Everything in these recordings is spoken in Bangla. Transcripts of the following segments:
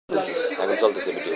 এখন চলতেছে ভিডিও।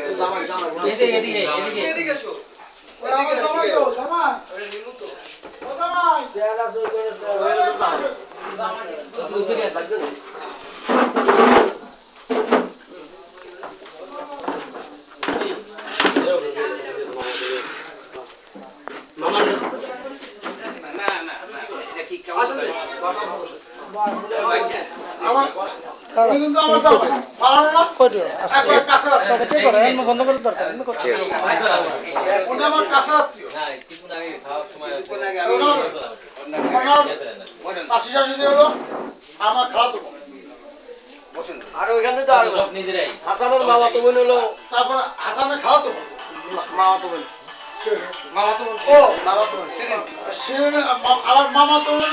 আর ওইখানে তো হাসানের মামা তো বোন হলো, তারপর হাসানের খাওয়া তো মামা তো বোন, মামা তো বোন, ও মামা তো বোন, আমার মামা তো বোন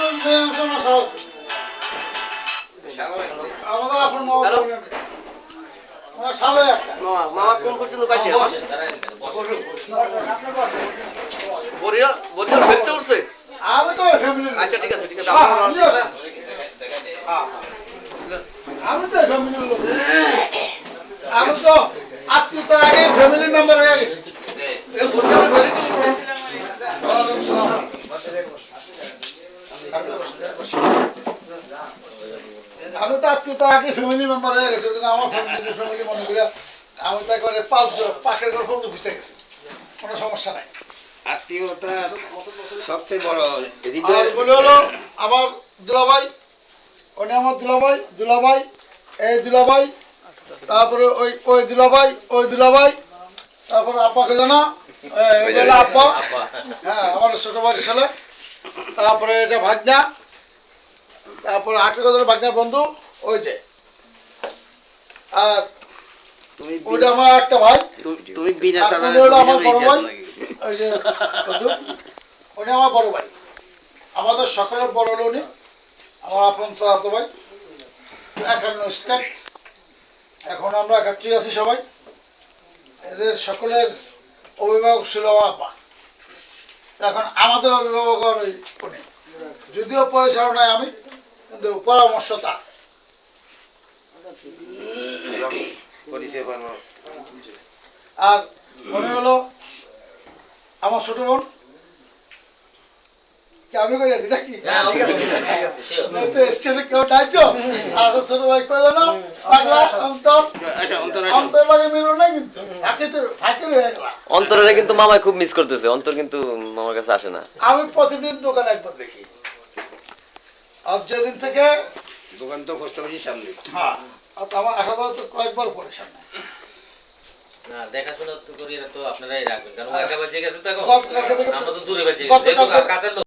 আমাদের আপনার মামা তো বোন সালে একটা মামা কোন পর্যন্ত পাইছে? বরিয়া বরিয়া ফেলতে উঠছে। আমি তো ফ্যামিলি, আচ্ছা ঠিক আছে ঠিক আছে, আমি তো ফ্যামিলির লোক, আমি তো আত্মীয়তার আগে ফ্যামিলি মেম্বার হয়ে গেছি। আমি তো আত্মীয়তার আগে ফ্যামিলি মেম্বার হয়ে গেছি, আমার ফ্যামিলি মনে করি আমি তো একবারে পাশের ঘর পর্যন্ত বুঝতে গেছি, কোনো সমস্যা নাই। আত্মীয়তা সবচেয়ে বড় বলে হলো আমার দুলাভাই, উনি আমার দুলাভাই এই দুলাভাই, তারপরে ওই দুলাভাই, তারপরে আব্বাকে জানা আব্বা, হ্যাঁ আমার ছোট ভাইয়ের ছেলে, তারপরে এটা ভাগনা, তারপরে আটকে ভাগনার বন্ধু ওই যে, আর ওইটা আমার একটা ভাই, আমার বড় ভাই, ওই যে উনি আমার বড় ভাই, আমাদের সকলের বড় হলো উনি, আমার আপন চাচাতো ভাই, 51 স্টেট। এখন আমরা 71 আছি সবাই। এদের সকলের অভিভাবক ছিল আমার আব্বা, এখন আমাদের অভিভাবক উনি, যদিও পরিচালনায় আমি, কিন্তু পরামর্শ তার। আর মনে হলো আমার ছোট বোন, আমি করে আছি নাকি কেউ দায়িত্ব আর ছোট ভাই করে জানো পাগলা অন্তর লাগে মিলো নাই, কিন্তু ফাঁকি হয়ে গেলাম। অন্তরে কিন্তু মামাই খুব মিস করতেছে, অন্তর কিন্তু মামার কাছে আসে না। আমি প্রতিদিন দোকানে একবার দেখি, আর যেদিন থেকে দোকান তো পোস্ট অফিসের সামনে, হ্যাঁ আমার আসা যাওয়া তো কয়েকবার পরে সামনে। না দেখাশোনা তো করি, তো আপনারাই রাখবেন, কারণ একা বাজে গেছে তো, এখন গতকালকে আমরা তো দূরে বাজে গেছি, কাছের লোক